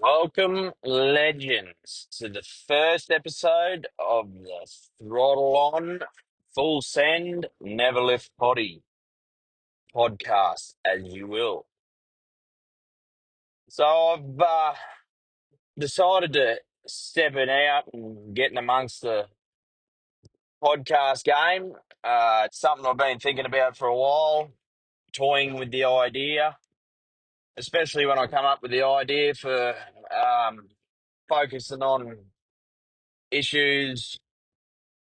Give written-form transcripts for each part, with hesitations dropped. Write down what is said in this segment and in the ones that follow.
Welcome, legends, to the first episode of the Throttle On, Full Send, Never Lift Potty podcast, as you will. So I've decided to step it out and get in amongst the podcast game. It's something I've been thinking about for a while, toying with the idea, especially when I come up with the idea for focusing on issues,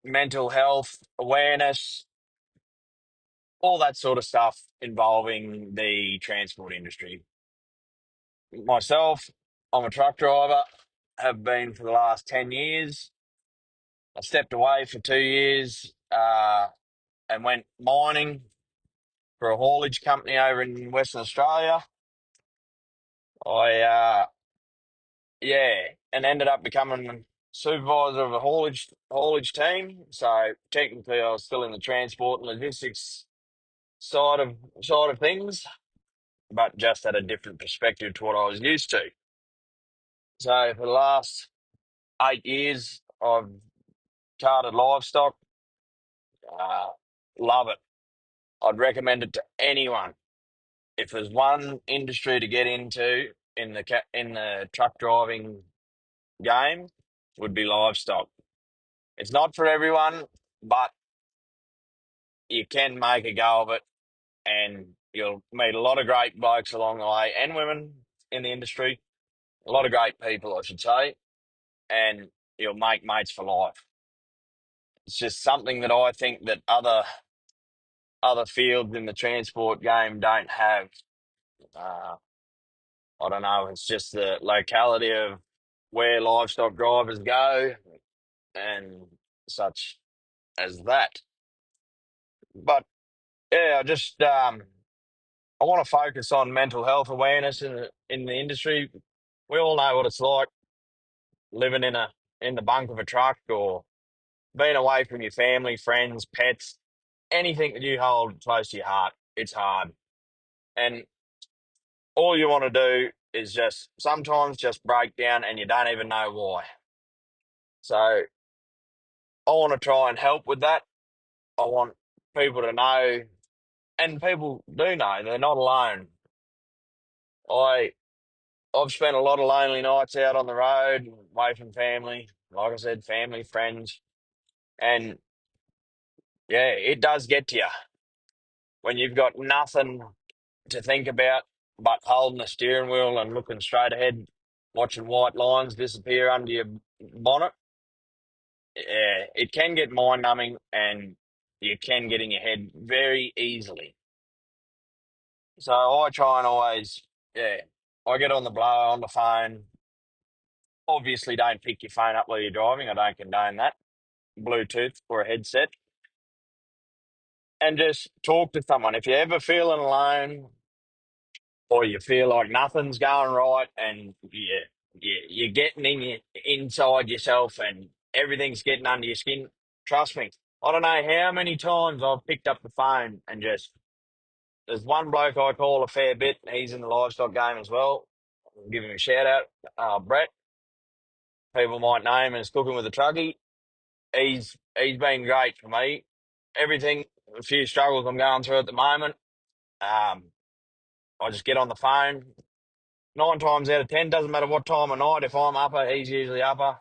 mental health awareness, all that sort of stuff involving the transport industry. Myself, I'm a truck driver, have been for the last 10 years. I stepped away for 2 years and went mining for a haulage company over in Western Australia. I, yeah, and ended up becoming supervisor of a haulage team. So technically, I was still in the transport and logistics side of things, but just at a different perspective to what I was used to. So for the last 8 years, I've carted livestock. Uh, Love it. I'd recommend it to anyone. If there's one industry to get into in the truck driving game, would be livestock. It's not for everyone, but you can make a go of it, and you'll meet a lot of great blokes along the way, and women in the industry. A lot of great people, I should say, and you'll make mates for life. It's just something that I think that other fields in the transport game don't have. Uh, I don't know. It's just the locality of where livestock drivers go and such as that. But yeah, I want to focus on mental health awareness in the industry. We all know what it's like living in the bunk of a truck or being away from your family, friends, pets, anything that you hold close to your heart. It's hard. And all you want to do is just sometimes just break down and you don't even know why. So I want to try and help with that. I want people to know, and people do know they're not alone. I I've spent a lot of lonely nights out on the road, away from family. Like I said, family, friends, and yeah, it does get to you when you've got nothing to think about but holding the steering wheel and looking straight ahead, watching white lines disappear under your bonnet. Yeah, it can get mind numbing and you can get in your head very easily. So I try and always, yeah, I get on the blower on the phone. Obviously, don't pick your phone up while you're driving. I don't condone that. Bluetooth or a headset and just talk to someone. If you're ever feeling alone or you feel like nothing's going right and you're getting inside yourself and everything's getting under your skin, trust me. I don't know how many times I've picked up the phone and just there's one bloke I call a fair bit. He's in the livestock game as well. I'll give him a shout out. Brett, people might know him as Cooking with a Truckie. He's been great for me. Everything, a few struggles I'm going through at the moment. Um, I just get on the phone. 9 times out of 10, doesn't matter what time of night. If I'm upper, he's usually upper.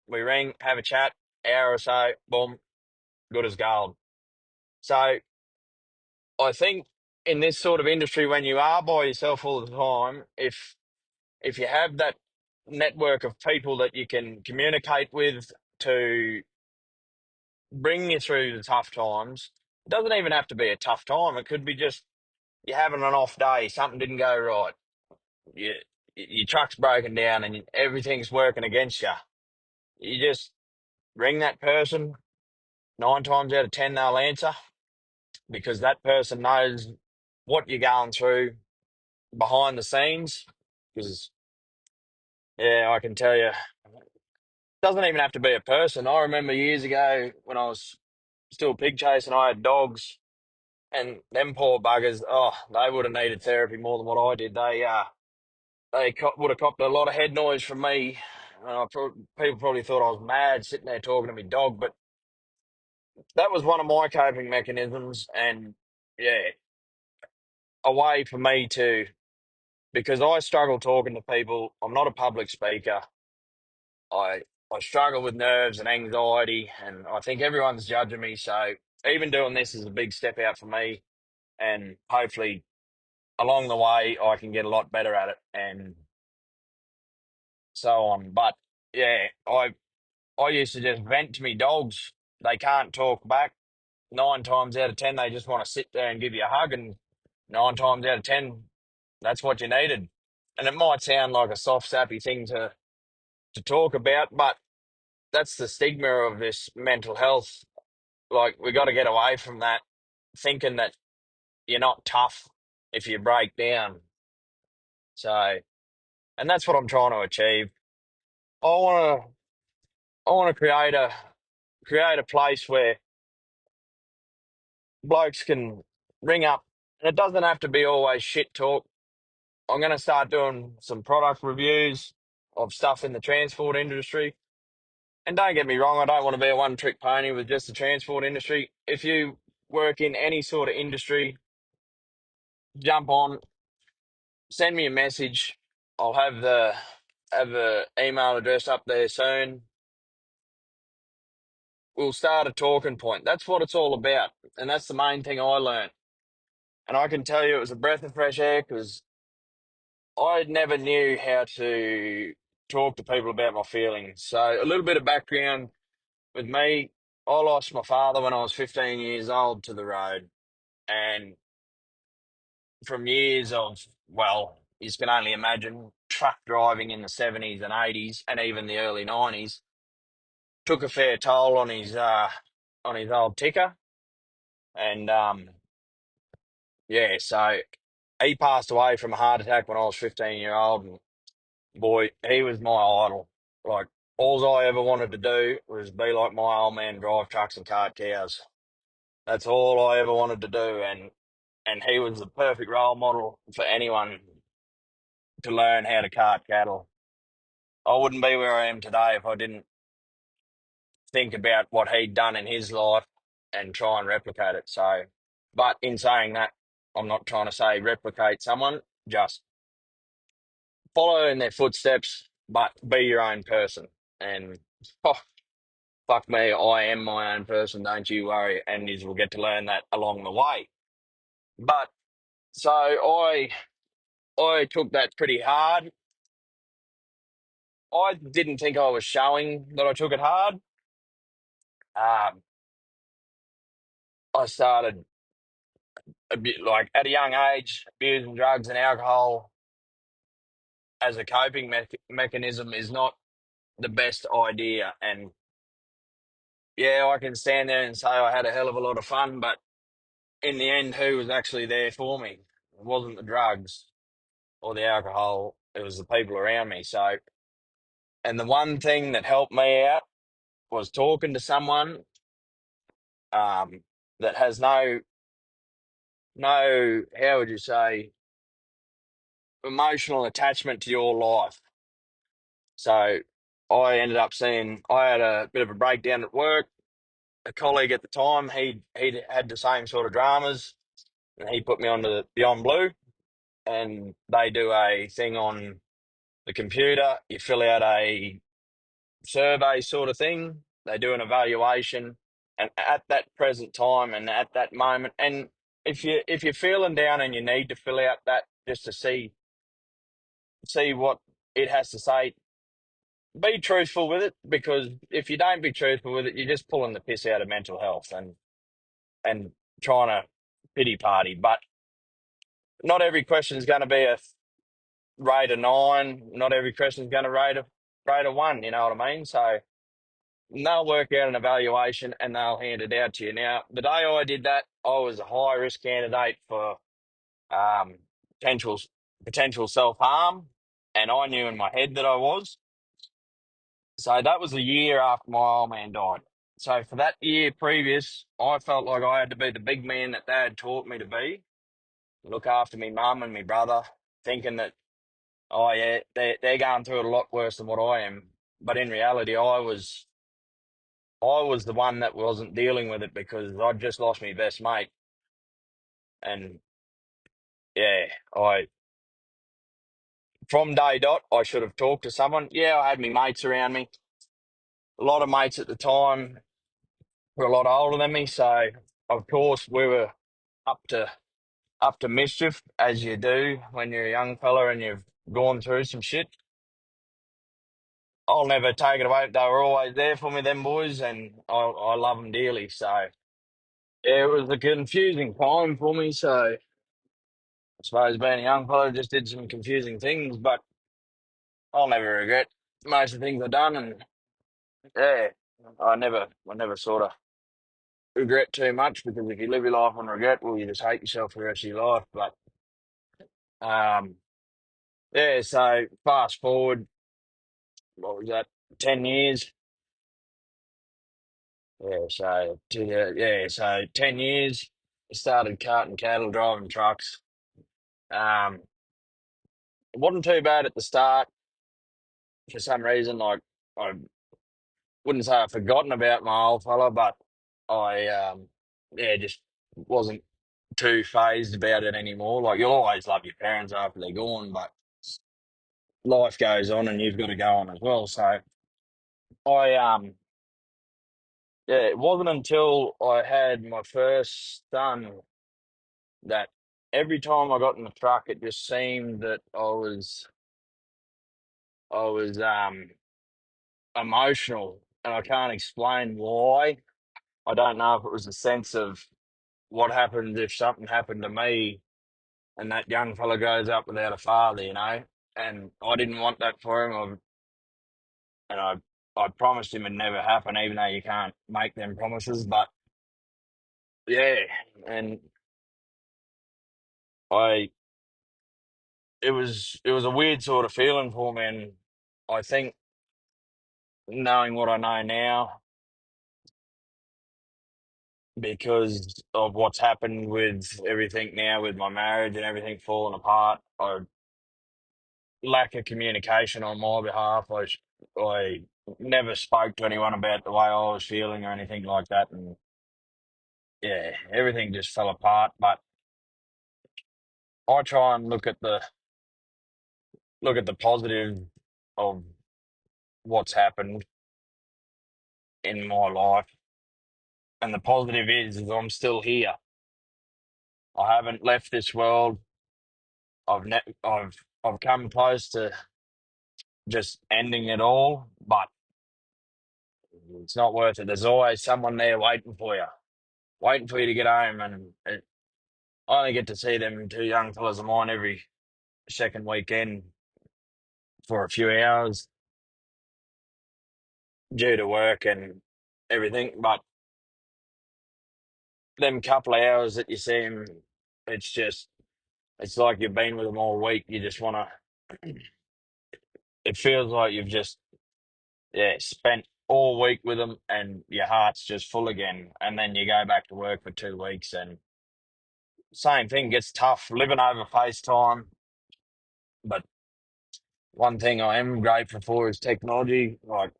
We ring, have a chat, hour or so, boom, good as gold. So I think in this sort of industry, when you are by yourself all the time, if you have that network of people that you can communicate with to bring you through the tough times, it doesn't even have to be a tough time. It could be just you're having an off day, something didn't go right, you, your truck's broken down, and everything's working against you. You just ring that person. 9 times out of 10, they'll answer because that person knows what you're going through behind the scenes. Because yeah, I can tell you, doesn't even have to be a person. I remember years ago when I was still pig chasing, I had dogs, and them poor buggers, oh, they would have needed therapy more than what I did. would have copped a lot of head noise from me. People probably thought I was mad sitting there talking to my dog, but that was one of my coping mechanisms. And yeah, a way for me to, because I struggle talking to people. I'm not a public speaker. I I struggle with nerves and anxiety, and I think everyone's judging me. So even doing this is a big step out for me, and hopefully along the way I can get a lot better at it and so on. But yeah, I used to just vent to me dogs. They can't talk back. 9 times out of 10, they just want to sit there and give you a hug, and 9 times out of 10, that's what you needed. And it might sound like a soft, sappy thing to talk about, but that's the stigma of this mental health. Like, we got to get away from that, thinking that you're not tough if you break down. So, and that's what I'm trying to achieve. I want to, I want to create a place where blokes can ring up, and it doesn't have to be always shit talk. I'm going to start doing some product reviews of stuff in the transport industry. And don't get me wrong, I don't want to be a one trick pony with just the transport industry. If you work in any sort of industry, jump on, send me a message. I'll have the email address up there soon. We'll start a talking point. That's what it's all about. And that's the main thing I learned. And I can tell you it was a breath of fresh air because I never knew how to talk to people about my feelings. So a little bit of background with me, I lost my father when I was 15 years old to the road. And from years of, well, you can only imagine truck driving in the 70s and 80s and even the early 90s, took a fair toll on his old ticker. And yeah, so he passed away from a heart attack when I was 15-year old. And boy, he was my idol. Like, all I ever wanted to do was be like my old man, drive trucks and cart cows. That's all I ever wanted to do, and he was the perfect role model for anyone to learn how to cart cattle. I wouldn't be where I am today if I didn't think about what he'd done in his life and try and replicate it. So, but in saying that, I'm not trying to say replicate someone, just follow in their footsteps, but be your own person. And oh, fuck me, I am my own person, don't you worry. And you will get to learn that along the way. But so I took that pretty hard. I didn't think I was showing that I took it hard. Um, I started a bit like at a young age, abusing drugs and alcohol as a coping mechanism is not the best idea. And yeah, I can stand there and say I had a hell of a lot of fun, but in the end, who was actually there for me? It wasn't the drugs or the alcohol, it was the people around me. So, and the one thing that helped me out was talking to someone um, that has no, how would you say, emotional attachment to your life. So I ended up seeing, I had a bit of a breakdown at work. A colleague at the time, he had the same sort of dramas, and he put me onto the Beyond Blue, and they do a thing on the computer. You fill out a survey sort of thing. They do an evaluation, and at that present time and at that moment, and if you're feeling down and you need to fill out that just to see what it has to say, be truthful with it, because if you don't be truthful with it, you're just pulling the piss out of mental health and trying to pity party. But not every question is going to be a rate of 9. Not every question is going to rate a 1. You know what I mean? So they'll work out an evaluation and they'll hand it out to you. Now, the day I did that, I was a high risk candidate for um, potential potential self harm, and I knew in my head that I was. So that was a year after my old man died. So for that year previous, I felt like I had to be the big man that Dad taught me to be, look after me mum and me brother, thinking that Oh yeah, they're going through it a lot worse than what I am. But in reality, I was the one that wasn't dealing with it because I'd just lost my best mate, and yeah, I from day dot I should have talked to someone. Yeah, I had my mates around me, a lot of mates at the time were a lot older than me, so of course we were up to mischief as you do when you're a young fella and you've gone through some shit. I'll never take it away. They were always there for me, them boys, and I love them dearly. So yeah, it was a confusing time for me. So I suppose being a young fella just did some confusing things, but I'll never regret most of the things I've done. And yeah, I never sort of regret too much because if you live your life on regret, well, you just hate yourself for the rest of your life. But um, yeah. So fast forward, what was that? 10 years. So 10 years. Started carting cattle, driving trucks. Um, it wasn't too bad at the start. For some reason, like I wouldn't say I've forgotten about my old fella, but I yeah, just wasn't too phased about it anymore. Like you'll always love your parents after they're gone, but life goes on and you've got to go on as well. So I yeah, it wasn't until I had my first son that every time I got in the truck, it just seemed that I was emotional, and I can't explain why. I don't know if it was a sense of what happens if something happened to me and that young fella goes up without a father, And I didn't want that for him, and I promised him it'd never happen, even though you can't make them promises. But yeah, and I it was a weird sort of feeling for me, and I think knowing what I know now, because of what's happened with everything now, with my marriage and everything falling apart, I lack of communication on my behalf. I never spoke to anyone about the way I was feeling or anything like that, and yeah, everything just fell apart. But I try and look at the positive of what's happened in my life, and the positive is I'm still here. I haven't left this world. I've come close to just ending it all, but it's not worth it. There's always someone there waiting for you to get home, and I only get to see them two young fellas of mine every second weekend for a few hours due to work and everything. But them couple of hours that you see them, it's just it's like you've been with them all week. You just want to. It feels like you've just spent all week with them, and your heart's just full again. And then you go back to work for 2 weeks, and same thing gets tough living over FaceTime. But one thing I am grateful for is technology. Like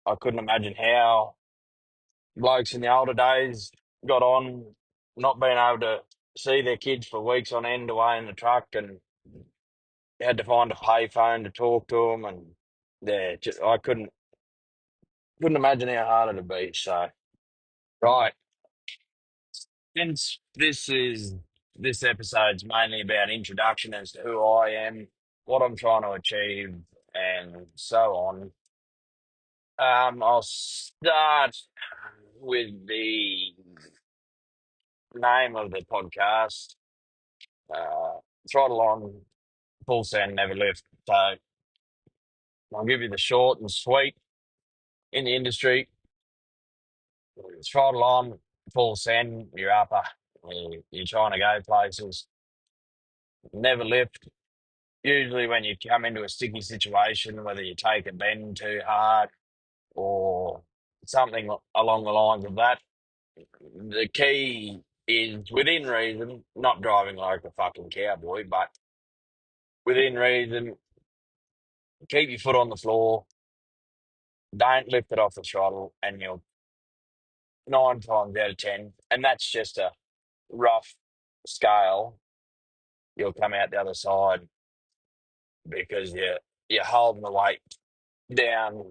I couldn't imagine how blokes in the older days got on not being able to see their kids for weeks on end away in the truck, and you had to find a payphone to talk to them. And yeah, I couldn't imagine how hard it'd be. So right, since this episode's mainly about introduction as to who I am, what I'm trying to achieve, and so on. I'll start with the name of the podcast. Throttle on, full send, never lift. So I'll give you the short and sweet in the industry. Throttle on, full send, you're upper. You're trying to go places. Never lift. Usually, when you come into a sticky situation, whether you take a bend too hard or something along the lines of that, the key is within reason, not driving like a fucking cowboy, but within reason. keep your foot on the floor, don't lift it off the throttle, and you'll 9 times out of 10, and that's just a rough scale, you'll come out the other side because you're holding the weight down,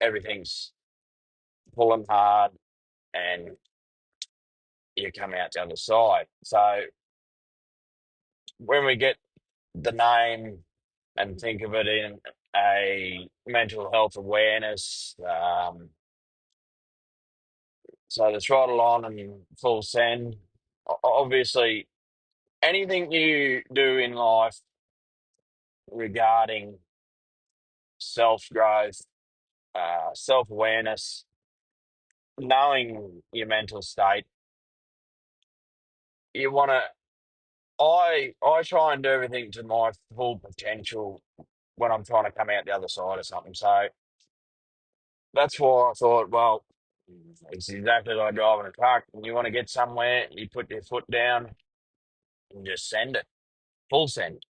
everything's pulling hard, and you come out the other side. So when we get the name and think of it in a mental health awareness, so the throttle on and full send. Obviously, anything you do in life regarding self growth, self awareness, knowing your mental state, you want to. I try and do everything to my full potential when I'm trying to come out the other side of something. So that's why I thought, well, it's exactly like driving a truck. When you want to get somewhere, you put your foot down and just send it, full send,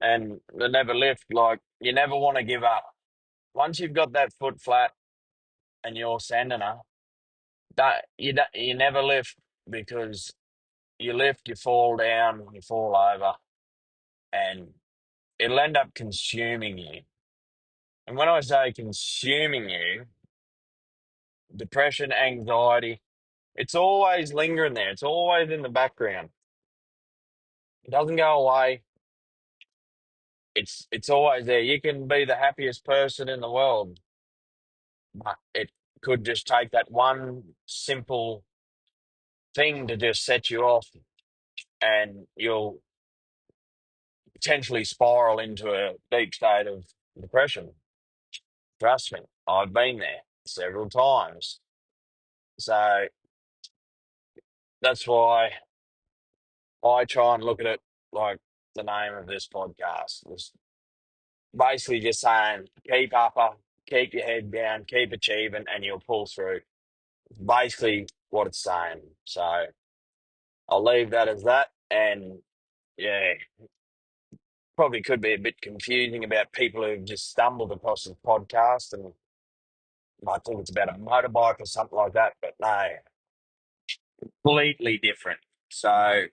and the never lift. Like you never want to give up. Once you've got that foot flat and you're sending her, you never lift because you lift, you fall down, you fall over, and it'll end up consuming you. And when I say consuming you, depression, anxiety, it's always lingering there. It's always in the background. It doesn't go away. It's always there. You can be the happiest person in the world, but it could just take that one simple thing to just set you off, and you'll potentially spiral into a deep state of depression. Trust me, I've been there several times. So that's why I try and look at it like the name of this podcast was basically just saying keep upper, keep your head down, keep achieving, and you'll pull through. Basically what it's saying. So I'll leave that as that. And yeah, probably could be a bit confusing about people who've just stumbled across the podcast and might think it's about a motorbike or something like that, but no, completely different. So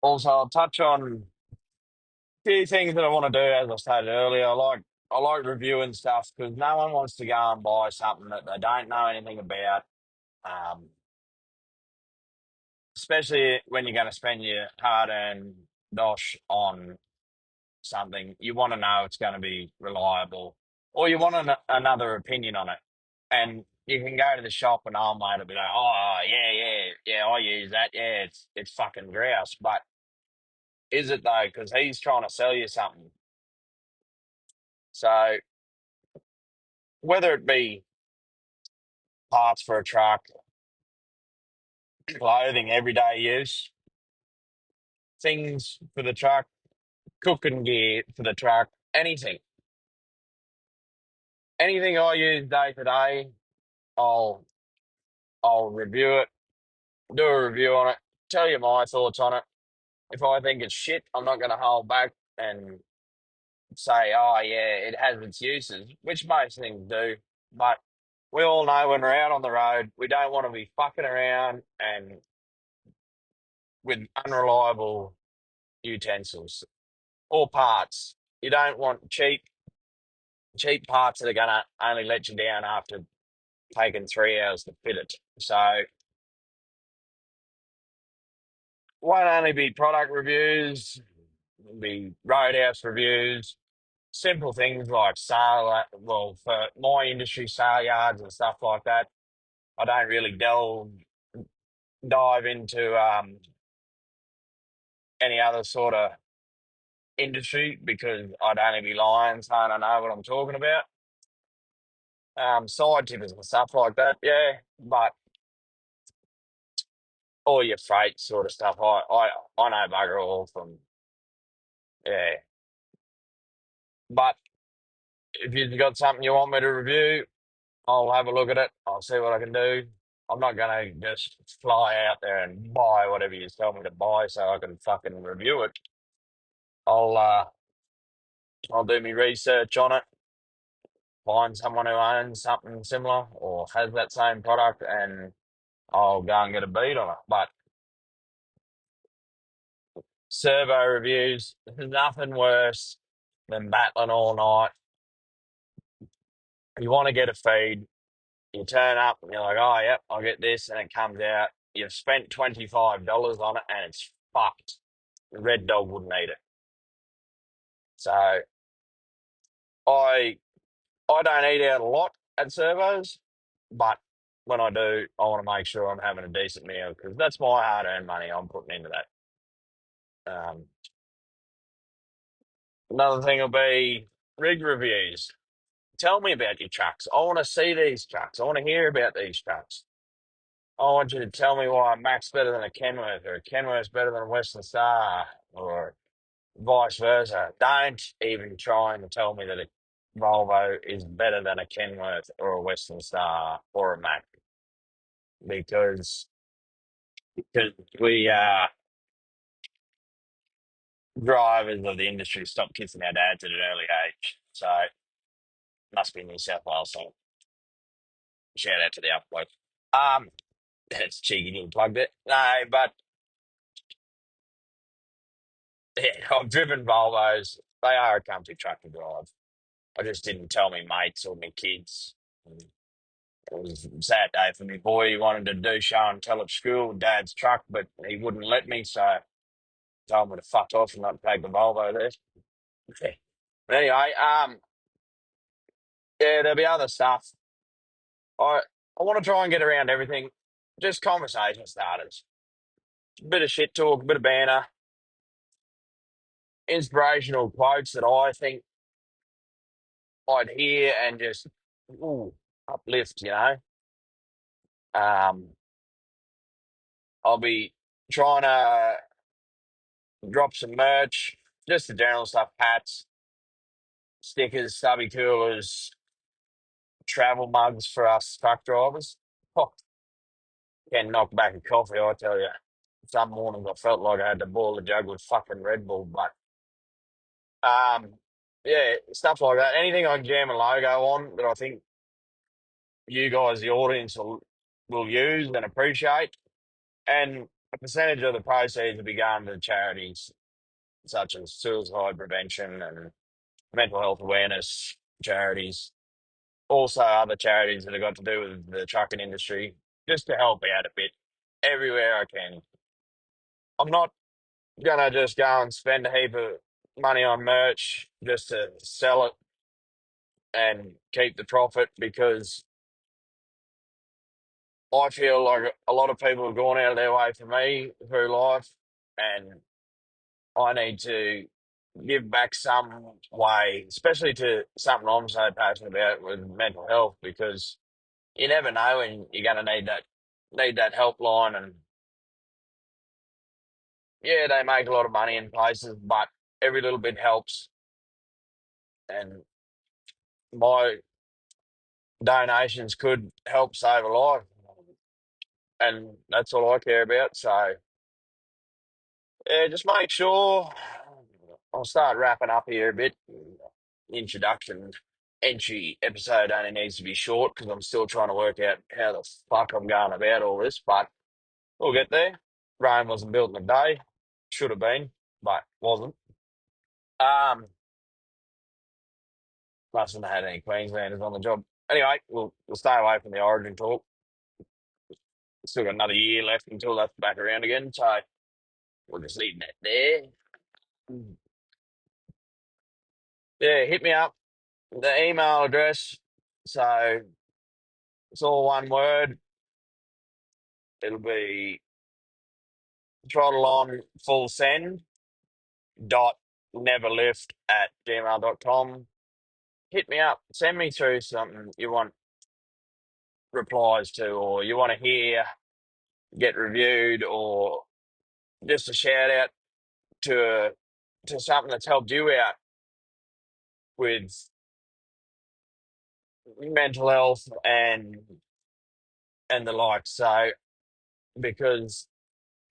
also I'll touch on a few things that I want to do, as I stated earlier. I like reviewing stuff because no one wants to go and buy something that they don't know anything about. Um, Especially when you're going to spend your hard-earned dosh on something, you want to know it's going to be reliable, or you want another opinion on it. And you can go to the shop and old mate will be like, "Oh yeah, yeah, yeah, I use that. Yeah, it's fucking grouse." But is it though? Because he's trying to sell you something. So whether it be parts for a truck, clothing, everyday use, things for the truck, cooking gear for the truck, anything I use day to day, I'll I'll review it, do a review on it, tell you my thoughts on it. If I think it's shit, I'm not going to hold back and say, "Oh yeah, it has its uses," which most things do. But we all know when we're out on the road, we don't want to be fucking around and with unreliable utensils or parts. You don't want cheap parts that are going to only let you down after taking 3 hours to fit it. So won't only be product reviews, it'll be roadhouse reviews, simple things like sale. Well, for my industry, sale yards and stuff like that. I don't really dive into any other sort of industry because I'd only be lying saying I know what I'm talking about. Side tippers and stuff like that, yeah. But all your freight sort of stuff, I know bugger all from, yeah. But if you've got something you want me to review, I'll have a look at it. I'll see what I can do. I'm not gonna just fly out there and buy whatever you tell me to buy so I can fucking review it. I'll I'll do my research on it, find someone who owns something similar or has that same product, and I'll go and get a beat on it. But servo reviews, there's nothing worse than battling all night. You want to get a feed, you turn up and you're like, oh, yep, I'll get this, and it comes out. You've spent $25 on it and it's fucked. The red dog wouldn't eat it. So I I don't eat out a lot at servos, but when I do, I want to make sure I'm having a decent meal because that's my hard-earned money I'm putting into that. Um, Another thing will be rig reviews. Tell me about your trucks. I want to see these trucks. I want to hear about these trucks. I want you to tell me why a Mac's better than a Kenworth or a Kenworth's better than a Western Star or vice versa. Don't even try and tell me that a Volvo is better than a Kenworth or a Western Star or a Mac because we drivers of the industry stopped kissing our dads at an early age. So must be New South Wales. So shout out to the upload. Um, it's cheeky, didn't plug it. No, but yeah, I've driven Volvos. They are a comfy truck to drive. I just didn't tell me mates or my kids. And it was a sad day for me. Boy, he wanted to do show and tell at school, dad's truck, but he wouldn't let me. So told me to fuck off and not take the Volvo there. But anyway, yeah, there'll be other stuff. I I want to try and get around everything. Just conversation starters. Bit of shit talk, bit of banter, inspirational quotes that I think I'd hear and just ooh, uplift, you know. Um, I'll be trying to drop some merch, just the general stuff, hats, stickers, stubby coolers, travel mugs for us truck drivers. Oh, can knock back a coffee, I tell you. Some mornings I felt like I had to boil a jug with fucking Red Bull, but yeah, stuff like that. Anything I can jam a logo on that I think you guys, the audience, will use and appreciate, and a percentage of the proceeds will be going to charities such as suicide prevention and mental health awareness charities. Also, other charities that have got to do with the trucking industry, just to help out a bit everywhere I can. I'm not gonna just go and spend a heap of money on merch just to sell it and keep the profit because I feel like a lot of people have gone out of their way for me through life, and I need to give back some way, especially to something I'm so passionate about with mental health, because you never know when you're going to need that helpline. And yeah, they make a lot of money in places, but every little bit helps. And my donations could help save a life, and that's all I care about. So yeah, just make sure. I'll start wrapping up here a bit. Introduction entry episode only needs to be short because I'm still trying to work out how the fuck I'm going about all this, but we'll get there. Rome wasn't built in a day. Should have been, but wasn't. Um, Mustn't have had any Queenslanders on the job. Anyway, we'll stay away from the origin talk. Still got another year left until that's back around again, so we'll just leave that there. Yeah, hit me up. The email address. So it's all one word. It'll be throttle on full send dot neverlift at gmail.com. Hit me up. Send me through something you want replies to, or you want to hear get reviewed, or just a shout out to something that's helped you out with mental health and the like. So because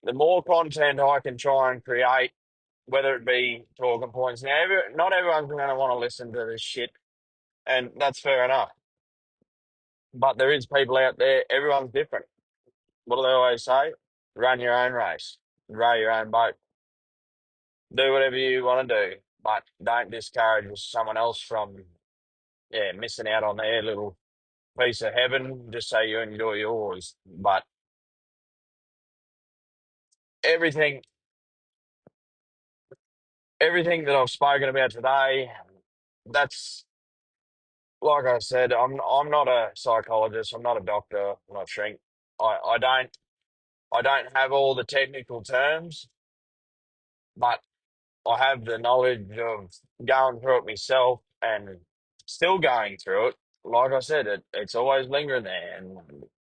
the more content I can try and create, whether it be talking points. Now, not everyone's going to want to listen to this shit, and that's fair enough. But there is people out there. Everyone's different. What do they always say? Run your own race, row your own boat, do whatever you want to do, but don't discourage someone else from missing out on their little piece of heaven just so you enjoy yours. But everything, everything that I've spoken about today, that's like I said. I'm not a psychologist. I'm not a doctor. I'm not a shrink. I don't have all the technical terms, but I have the knowledge of going through it myself and still going through it. Like I said, it's always lingering there and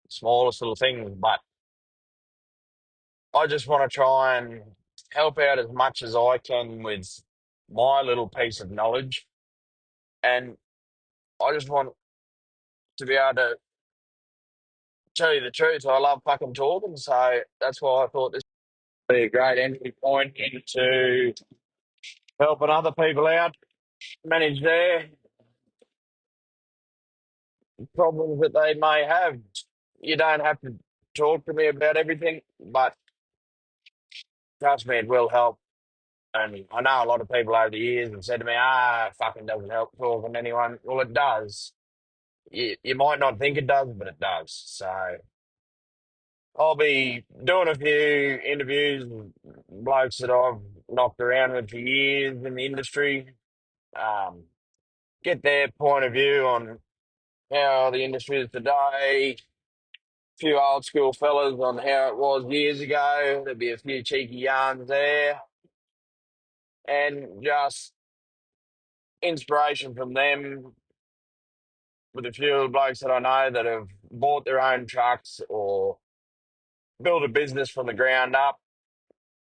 smallest little things. But I just want to try and help out as much as I can with my little piece of knowledge. And I just want to be able to tell you the truth. I love fucking talking. So that's why I thought this would be a great entry point into helping other people out manage their problems that they may have. You don't have to talk to me about everything, but trust me, it will help. And I know a lot of people over the years have said to me, it fucking doesn't help talking to anyone. Well, it does. You might not think it does, but it does. So I'll be doing a few interviews with blokes that I've knocked around with for years in the industry, um, get their point of view on how the industry is today, few old school fellas on how it was years ago. There'll be a few cheeky yarns there, and just inspiration from them with a few of the blokes that I know that have bought their own trucks or built a business from the ground up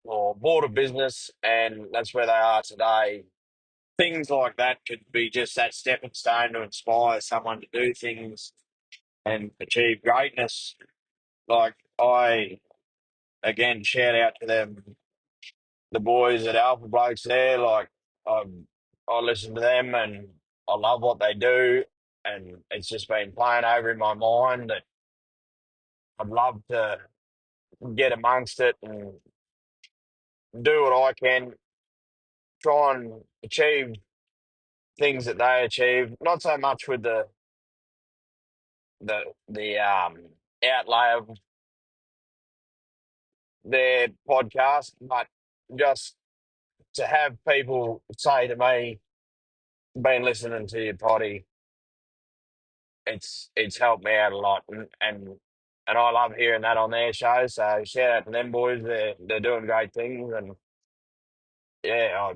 or bought a business and that's where they are today. Things like that could be just that stepping stone to inspire someone to do things and achieve greatness. Like I again shout out to them, the boys at Alpha Blokes there. Like I, I listen to them and I love what they do, and it's just been playing over in my mind that I'd love to get amongst it and do what I can, try and achieve things that they achieve. Not so much with the outlay of their podcast, but just to have people say to me, "Been listening to your potty, it's helped me out a lot," and I love hearing that on their show. So shout out to them boys. They're doing great things, and yeah,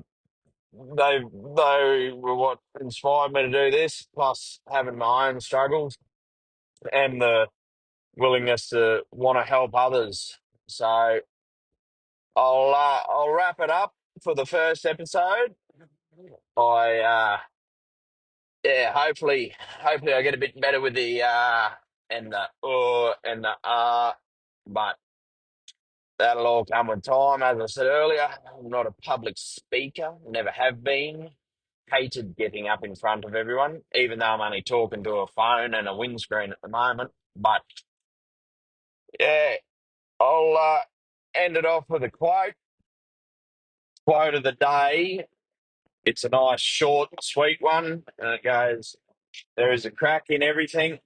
they were what inspired me to do this. Plus having my own struggles and the willingness to want to help others. So I'll wrap it up for the first episode. I yeah, hopefully I get a bit better with the and the and the but that'll all come with time. As I said earlier, I'm not a public speaker, never have been. Hated getting up in front of everyone, even though I'm only talking to a phone and a windscreen at the moment. But yeah, I'll end it off with a quote. Quote of the day. It's a nice, short, sweet one, and it goes, "There is a crack in everything.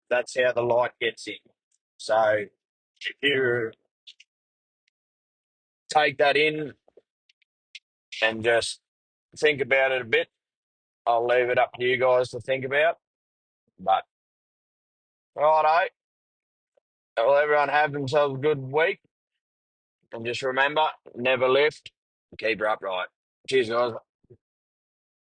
That's how the light gets in." So if you take that in and just think about it a bit, I'll leave it up to you guys to think about. But righto, well, everyone have themselves a good week, and just remember, never lift, keep her upright. Cheers, guys.